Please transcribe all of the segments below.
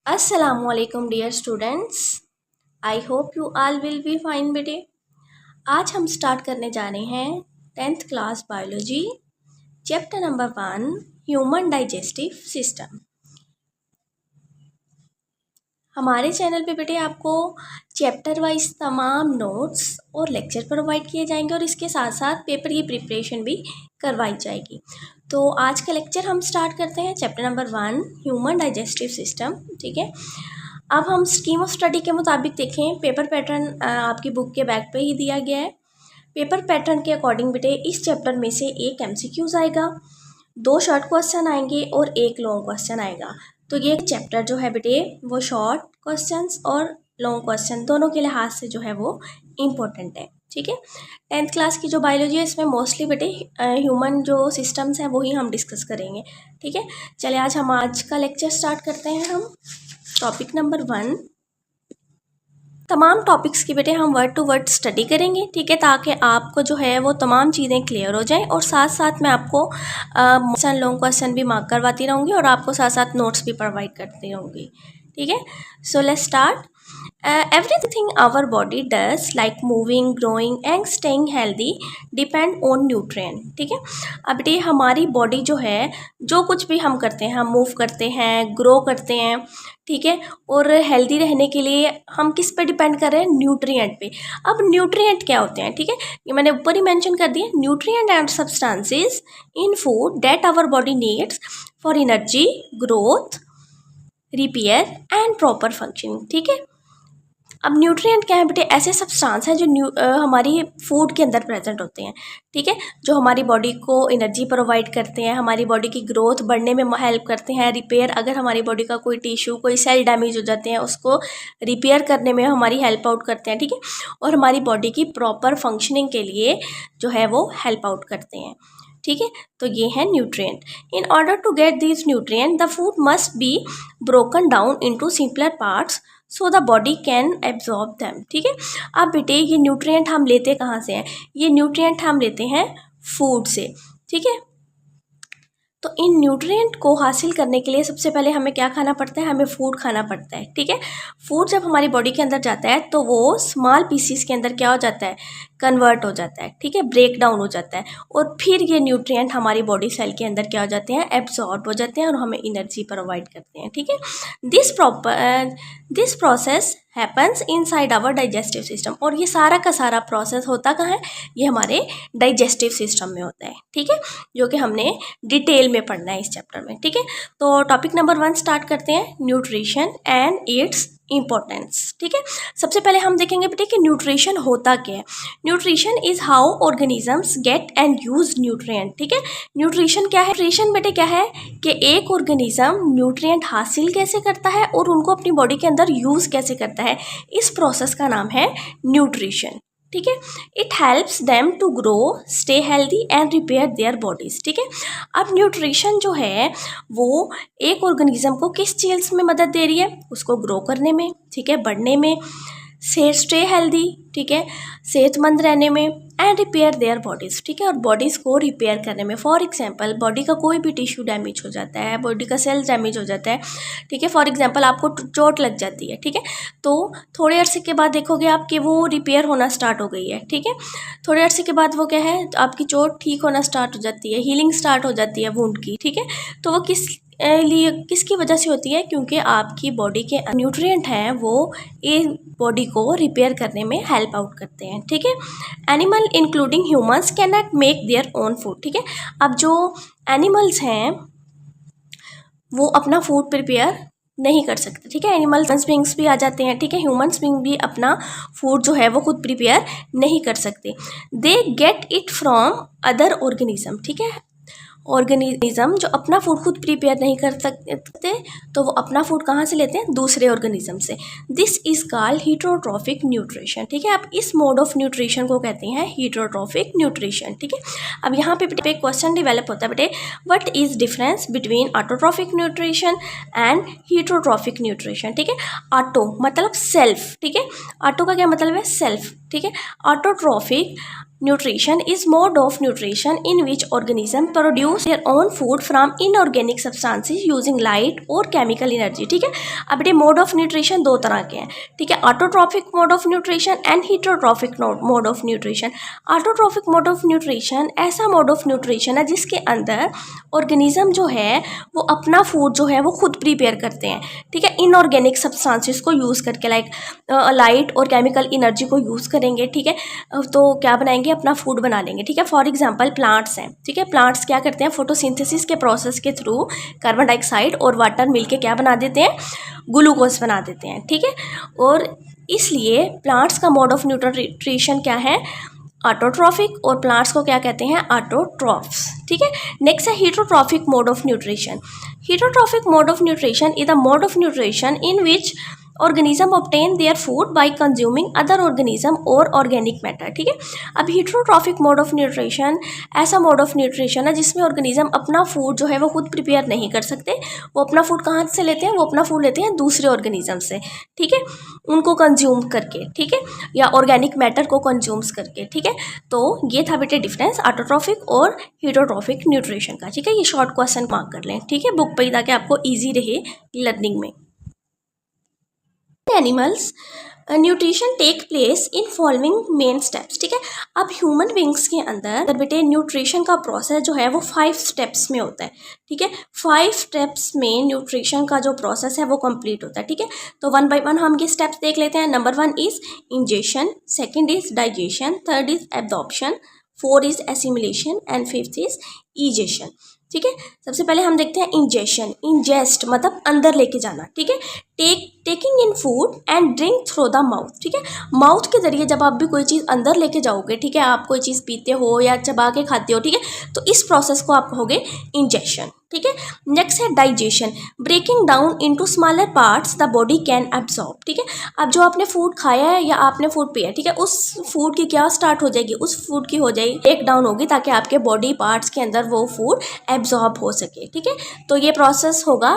Assalamualaikum dear students. I hope you all will be fine बेटे। आज हम start करने जा रहे हैं 10th class biology chapter number 1 human digestive system. हमारे चैनल पे बेटे आपको चैप्टर वाइज तमाम नोट्स और लेक्चर प्रोवाइड किए जाएंगे और इसके साथ साथ पेपर की प्रिपरेशन भी करवाई जाएगी। तो आज का लेक्चर हम स्टार्ट करते हैं chapter number 1 human digestive system. ठीक है, अब हम स्कीम ऑफ स्टडी के मुताबिक देखें। पेपर पैटर्न आपकी बुक के बैक पे ही दिया गया है। पेपर पैटर्न के अकॉर्डिंग बेटे इस चैप्टर में से एक एमसीक्यूज आएगा, 2 शॉर्ट क्वेश्चन आएंगे और 1 लॉन्ग क्वेश्चन आएगा। तो ये चैप्टर जो है बेटे वो शॉर्ट क्वेश्चंस और लॉन्ग क्वेश्चन दोनों के लिहाज से जो है वो इम्पोर्टेंट है। ठीक है, 10th क्लास की जो बायोलॉजी है इसमें मोस्टली बेटे ह्यूमन जो सिस्टम्स हैं वही हम डिस्कस करेंगे। ठीक है, चलिए आज का लेक्चर स्टार्ट करते हैं। हम टॉपिक नंबर 1, तमाम टॉपिक्स की बेटे हम वर्ड टू वर्ड स्टडी करेंगे। ठीक है, ताकि आपको जो है वो तमाम चीज़ें क्लियर हो जाएं और साथ साथ मैं आपको लॉन्ग क्वेश्चन भी मार्क करवाती रहूँगी और आपको साथ साथ नोट्स भी प्रोवाइड करती रहूँगी। ठीक है, so let's start. Everything our body does like moving, growing and staying healthy depend on nutrient। ठीक है, अब ये हमारी बॉडी जो है जो कुछ भी हम करते हैं, हम मूव करते हैं, ग्रो करते हैं, ठीक है, और हेल्दी रहने के लिए हम किस पे डिपेंड कर रहे हैं? न्यूट्रिएंट पे। अब न्यूट्रिएंट क्या होते हैं? ठीक है, ये मैंने ऊपर ही मेंशन कर दिया। Nutrient and substances in food that our body needs for energy, growth, repair and proper functioning. ठीक है, अब न्यूट्रिएंट क्या है बेटे? ऐसे सब्सटेंस हैं जो हमारी फूड के अंदर प्रेजेंट होते हैं। ठीक है, जो हमारी बॉडी को एनर्जी प्रोवाइड करते हैं, हमारी बॉडी की ग्रोथ बढ़ने में हेल्प करते हैं, रिपेयर, अगर हमारी बॉडी का कोई टिश्यू, कोई सेल डैमेज हो जाते हैं उसको रिपेयर करने में हमारी हेल्प आउट करते हैं। ठीक है, और हमारी बॉडी की प्रॉपर फंक्शनिंग के लिए जो है वो हेल्प आउट करते हैं। ठीक है, तो ये है nutrient. In order to get this nutrient the food must be broken down into simpler parts so the body can absorb them. ठीक है, अब बेटे ये न्यूट्रिएंट हम लेते कहाँ से हैं? ये न्यूट्रिएंट हम लेते हैं फूड से। ठीक है, तो इन न्यूट्रिएंट को हासिल करने के लिए सबसे पहले हमें क्या खाना पड़ता है? हमें फूड खाना पड़ता है। ठीक है, फूड जब हमारी बॉडी के अंदर जाता है तो वो स्मॉल पीसीस के अंदर क्या हो जाता है? कन्वर्ट हो जाता है। ठीक है, ब्रेक डाउन हो जाता है और फिर ये न्यूट्रिएंट हमारी बॉडी सेल के अंदर क्या हो जाते हैं? एब्जॉर्ब हो जाते हैं और हमें एनर्जी प्रोवाइड करते हैं। ठीक है, this process happens inside our digestive system. और ये सारा का सारा प्रोसेस होता कहाँ है? ये हमारे डाइजेस्टिव सिस्टम में होता है। ठीक है, जो कि हमने डिटेल में पढ़ना है इस चैप्टर में। ठीक है, तो टॉपिक नंबर 1 स्टार्ट करते हैं, न्यूट्रिशन एंड इट्स इम्पोर्टेंस। ठीक है, सबसे पहले हम देखेंगे बेटे कि न्यूट्रिशन होता क्या है। Nutrition is how organisms get and use nutrient. ठीक है, न्यूट्रिशन क्या है? न्यूट्रिशन बेटे क्या है कि एक ऑर्गेनिज्म न्यूट्रिएंट हासिल कैसे करता है और उनको अपनी बॉडी के अंदर यूज कैसे करता है, इस प्रोसेस का नाम है न्यूट्रिशन। ठीक है, it helps them to grow, stay healthy and repair their bodies. ठीक है, अब न्यूट्रिशन जो है वो एक ऑर्गेनिज्म को किस चीज़ में मदद दे रही है? उसको ग्रो करने में, ठीक है, बढ़ने में, स्टे हेल्दी, ठीक है, सेहतमंद रहने में, एंड रिपेयर देयर बॉडीज़। ठीक है, और बॉडीज़ को रिपेयर करने में। फॉर एग्जांपल बॉडी का कोई भी टिश्यू डैमेज हो जाता है, बॉडी का सेल डैमेज हो जाता है। ठीक है, फॉर एग्जांपल आपको चोट लग जाती है। ठीक है, तो थोड़े अरसे के बाद देखोगे आप कि वो रिपेयर होना स्टार्ट हो गई है। ठीक है, थोड़े अरसे के बाद वो क्या है, आपकी चोट ठीक होना स्टार्ट हो जाती है, हीलिंग स्टार्ट हो जाती है वुंड की। ठीक है, तो वो किसकी वजह से होती है? क्योंकि आपकी बॉडी के न्यूट्रिएंट हैं वो ये बॉडी को रिपेयर करने में हेल्प आउट करते हैं। ठीक है, animal including humans can not make their own food. ठीक है, अब जो एनिमल्स हैं वो अपना फूड प्रिपेयर नहीं कर सकते। ठीक है, एनिमल्स बींग्स भी आ जाते हैं। ठीक है, ह्यूमंस बींग भी अपना फूड जो है वो खुद प्रिपेयर नहीं कर सकते। They get it from other organism. ठीक है, ऑर्गेनिज्म जो अपना फूड खुद प्रिपेयर नहीं कर सकते तो वो अपना फूड कहाँ से लेते हैं? दूसरे ऑर्गेनिज्म से। This is called heterotrophic nutrition. ठीक है, अब इस मोड ऑफ न्यूट्रिशन को कहते हैं हीटरोट्रॉफिक न्यूट्रिशन। ठीक है, अब यहाँ पे एक क्वेश्चन डेवलप होता है बेटे, what is difference between autotrophic nutrition and heterotrophic nutrition. ठीक है, ऑटो मतलब सेल्फ। ठीक है, ऑटो का क्या मतलब है? सेल्फ। ठीक है, autotrophic nutrition is mode of nutrition in which organism produce their own food from inorganic substances using light और केमिकल एनर्जी। ठीक है, अब ये मोड ऑफ न्यूट्रिशन दो तरह के हैं। ठीक है, autotrophic mode of nutrition and heterotrophic mode of nutrition. Autotrophic mode of nutrition ऐसा मोड ऑफ न्यूट्रिशन है जिसके अंदर ऑर्गेनिज्म जो है वो अपना फूड जो है वो खुद प्रिपेयर करते हैं। ठीक है, इनऑर्गेनिक सब्सटेंसेस को यूज़ करके, लाइक लाइट और केमिकल एनर्जी को यूज़ करेंगे। ठीक है, तो क्या बनाएंगे, अपना फूड बना लेंगे। ठीक है, फॉर एग्जांपल प्लांट्स हैं। ठीक है, प्लांट्स क्या करते हैं, फोटोसिंथेसिस के प्रोसेस के थ्रू कार्बन डाइऑक्साइड और वाटर मिलके क्या बना देते हैं, ग्लूकोज बना देते हैं। ठीक है, और इसलिए प्लांट्स का मोड ऑफ न्यूट्रिशन क्या है, ऑटोट्रॉफिक, और प्लांट्स को क्या कहते हैं, ऑटोट्रॉफ्स। ठीक है, नेक्स्ट है heterotrophic mode of nutrition. Heterotrophic mode of nutrition is the mode of nutrition in which organism obtain their food by consuming other organism or organic matter. ठीक है, अब हीटरोट्रॉफिक मोड ऑफ न्यूट्रिशन ऐसा mode of nutrition है जिसमें organism अपना food जो है वो खुद प्रिपेयर नहीं कर सकते। वो अपना फूड कहाँ से लेते हैं, वो अपना फूड लेते हैं दूसरे ऑर्गेनिज्म से। ठीक है, उनको कंज्यूम करके। ठीक है, या ऑर्गेनिक मैटर को कंज्यूम्स करके। ठीक है, तो ये था बेटे डिफरेंस ऑटोट्रॉफिक और हीटरोट्रॉफिक न्यूट्रिशन का। ठीक है, ये शॉर्ट क्वेश्चन मार्क कर लें। ठीक है, बुक पे, ताकि आपको ईजी रहे लर्निंग में। Animals nutrition take place in following main steps. ठीक है, अब ह्यूमन बींग्स के अंदर बेटे न्यूट्रिशन का प्रोसेस जो है वो 5 स्टेप्स में होता है। ठीक है, 5 स्टेप्स में न्यूट्रिशन का जो प्रोसेस है वो कंप्लीट होता है। ठीक है, तो 1 बाय 1 हम ये स्टेप्स देख लेते हैं। Number 1 is ingestion, second is digestion, third is absorption, 4 is assimilation and 5th is ईजेशन। ठीक है, सबसे पहले हम देखते हैं इंजेशन। इंजेस्ट मतलब अंदर लेके जाना। ठीक है, taking in food and drink through the mouth. ठीक है, माउथ के जरिए जब आप भी कोई चीज़ अंदर लेके जाओगे, ठीक है, आप कोई चीज़ पीते हो या चबा के खाते हो, ठीक है, तो इस प्रोसेस को आप कहोगे इंजेशन। ठीक है, नेक्स्ट है digestion, breaking down into smaller parts the body can absorb. ठीक है, अब जो आपने फूड खाया है या आपने फूड पिया है, ठीक है, उस फूड की क्या स्टार्ट हो जाएगी, उस फूड की हो जाएगी ब्रेक डाउन होगी, ताकि आपके बॉडी पार्ट्स के अंदर वो फूड एब्जॉर्ब हो सके। ठीक है, तो ये प्रोसेस होगा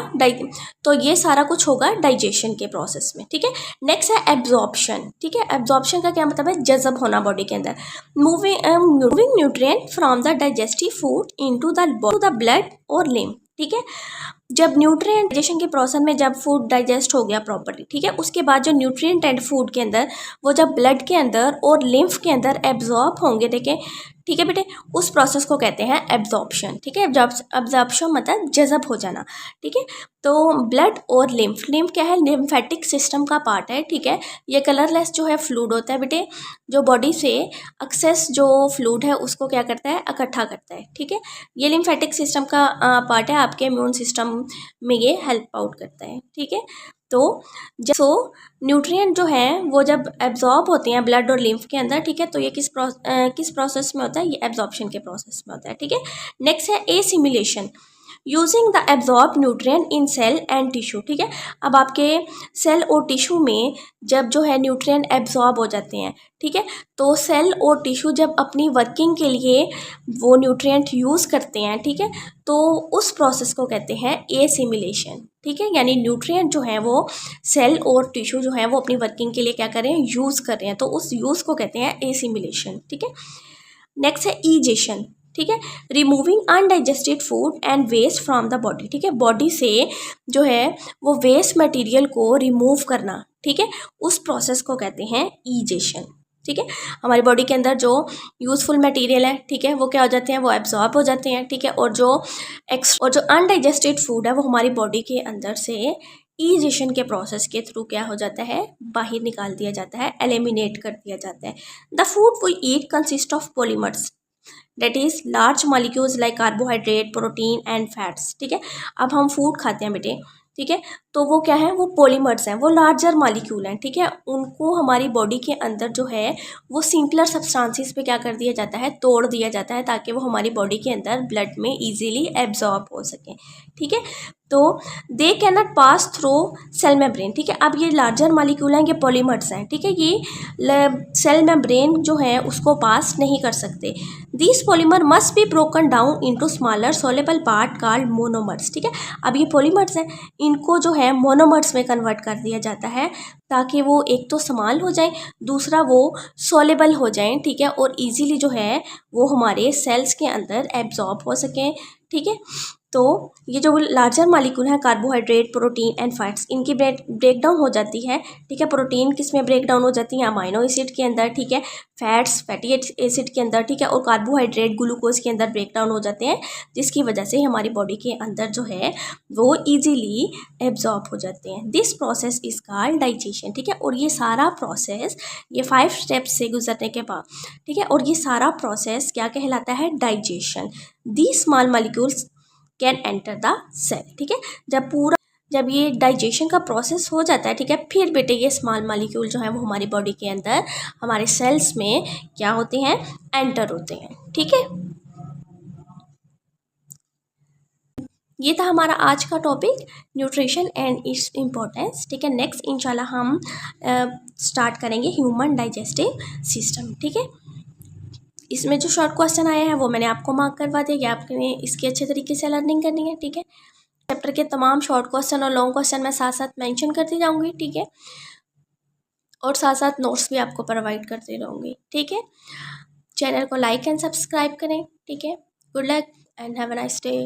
तो ये सारा कुछ होगा डाइजेशन के प्रोसेस में। ठीक है, नेक्स्ट है एब्जॉर्प्शन। ठीक है, एब्जॉर्प्शन का क्या मतलब है, जज़ब होना बॉडी के अंदर। Moving nutrient from the digestive food into the blood और लिम्फ। ठीक है, जब न्यूट्रिएंट डाइजेशन के प्रोसेस में जब फूड डाइजेस्ट हो गया प्रॉपर्ली, ठीक है, उसके बाद जो न्यूट्रिएंट एंड फूड के अंदर वो जब ब्लड के अंदर और लिम्फ के अंदर एब्जॉर्ब होंगे, देखें, ठीक है बेटे, उस प्रोसेस को कहते हैं एब्जॉर्प्शन। ठीक है, एब्जॉर्प्शन मतलब जज़ब हो जाना। ठीक है, तो ब्लड और लिम्फ क्या है, लिम्फेटिक सिस्टम का पार्ट है। ठीक है, ये कलरलेस जो है फ्लूइड होता है बेटे, जो बॉडी से एक्सेस जो फ्लूइड है उसको क्या करता है, इकट्ठा करता है। ठीक है, ये लिम्फेटिक सिस्टम का पार्ट है, आपके इम्यून सिस्टम में ये हेल्प आउट करता है। ठीक है, तो न्यूट्रिएंट जो है वो जब एब्जॉर्ब होते हैं ब्लड और लिम्फ के अंदर, ठीक है, तो ये किस प्रोसेस में होता है, ये एब्जॉर्प्शन के प्रोसेस में होता है। ठीक है, नेक्स्ट है assimilation, using the absorb nutrient in cell and tissue. ठीक है, अब आपके सेल और टिश्यू में जब जो है न्यूट्रिएंट एब्जॉर्ब हो जाते हैं, ठीक है, तो सेल और टिश्यू जब अपनी वर्किंग के लिए वो न्यूट्रिएंट यूज़ करते हैं, ठीक है, तो उस प्रोसेस को कहते हैं एसिमिलेशन। ठीक है, यानी न्यूट्रिएंट जो है वो सेल और टिश्यू जो है वो अपनी वर्किंग के लिए क्या कर रहे हैं, यूज़ कर रहे हैं, तो उस यूज़ को कहते हैं एसिमिलेशन। ठीक है, नेक्स्ट है ईजेशन। ठीक है, removing undigested food and waste from the body. ठीक है, बॉडी से जो है वो वेस्ट मटेरियल को रिमूव करना, ठीक है, उस प्रोसेस को कहते हैं ईजेशन। ठीक है, हमारी बॉडी के अंदर जो यूज़फुल मटेरियल है, ठीक है, वो क्या हो जाते हैं, वो एब्जॉर्ब हो जाते हैं। ठीक है, और जो अनडाइजेस्टेड फूड है वो हमारी बॉडी के अंदर से ईजेशन के प्रोसेस के थ्रू क्या हो जाता है, बाहर निकाल दिया जाता है, एलिमिनेट कर दिया जाता है। The food we eat consist of polymers, that is large molecules like carbohydrate, protein and fats. ठीक है, अब हम फूड खाते हैं बेटे, ठीक है, तो वो क्या है, वो पॉलीमर्स हैं, वो लार्जर मॉलिक्यूल हैं। ठीक है, उनको हमारी बॉडी के अंदर जो है वो सिंपलर सब्सटेंसेस पे क्या कर दिया जाता है, तोड़ दिया जाता है, ताकि वो हमारी बॉडी के अंदर ब्लड में इजीली एब्जॉर्ब हो सके। ठीक है, तो they can not pass through cell membrane. ठीक है, अब ये लार्जर मॉलिक्यूल हैं, ये पॉलीमर्स हैं। ठीक है, ये सेल मेम्ब्रेन जो है उसको पास नहीं कर सकते। This polymer must be broken down into smaller soluble part called monomers. ठीक है, अब ये पॉलीमर्स हैं, इनको जो है मोनोमर्स में कन्वर्ट कर दिया जाता है, ताकि वो एक तो स्मॉल हो जाए, दूसरा वो सॉलेबल हो जाएं, ठीक है, और इजीली जो है वो हमारे सेल्स के अंदर एब्जॉर्ब हो सकें, ठीक है। तो ये जो लार्जर मालिक्यूल है कार्बोहाइड्रेट, प्रोटीन एंड फैट्स, इनकी ब्रेक डाउन हो जाती है, ठीक है। प्रोटीन किस में ब्रेक डाउन हो जाती है? अमाइनो एसिड के अंदर, ठीक है। फैट्स फैटी एसिड के अंदर, ठीक है। और कार्बोहाइड्रेट ग्लूकोज के अंदर ब्रेक डाउन हो जाते हैं, जिसकी वजह से हमारी बॉडी के अंदर जो है वो इजीली एब्जॉर्ब हो जाते हैं। This process is called digestion, ठीक है। और ये सारा प्रोसेस, ये 5 स्टेप्स से गुजरने के बाद, ठीक है, और ये सारा प्रोसेस क्या कहलाता है? Digestion. These small molecules can enter the cell, ठीक है। जब ये डाइजेशन का प्रोसेस हो जाता है, ठीक है, फिर बेटे ये स्मॉल मॉलिक्यूल जो है वो हमारी बॉडी के अंदर हमारे सेल्स में क्या होते हैं? एंटर होते हैं, ठीक है। ये था हमारा आज का topic, nutrition and its importance, ठीक है। नेक्स्ट इंशाल्लाह हम स्टार्ट करेंगे ह्यूमन डाइजेस्टिव सिस्टम, ठीक है। इसमें जो शॉर्ट क्वेश्चन आया है वो मैंने आपको मार्क करवा दिया कि आपने इसकी अच्छे तरीके से लर्निंग करनी है, ठीक है। चैप्टर के तमाम शॉर्ट क्वेश्चन और लॉन्ग क्वेश्चन मैं साथ साथ मेंशन करती जाऊंगी, ठीक है, और साथ साथ नोट्स भी आपको प्रोवाइड करती रहूँगी, ठीक है। चैनल को लाइक एंड सब्सक्राइब करें, ठीक है। Good luck and have a nice day.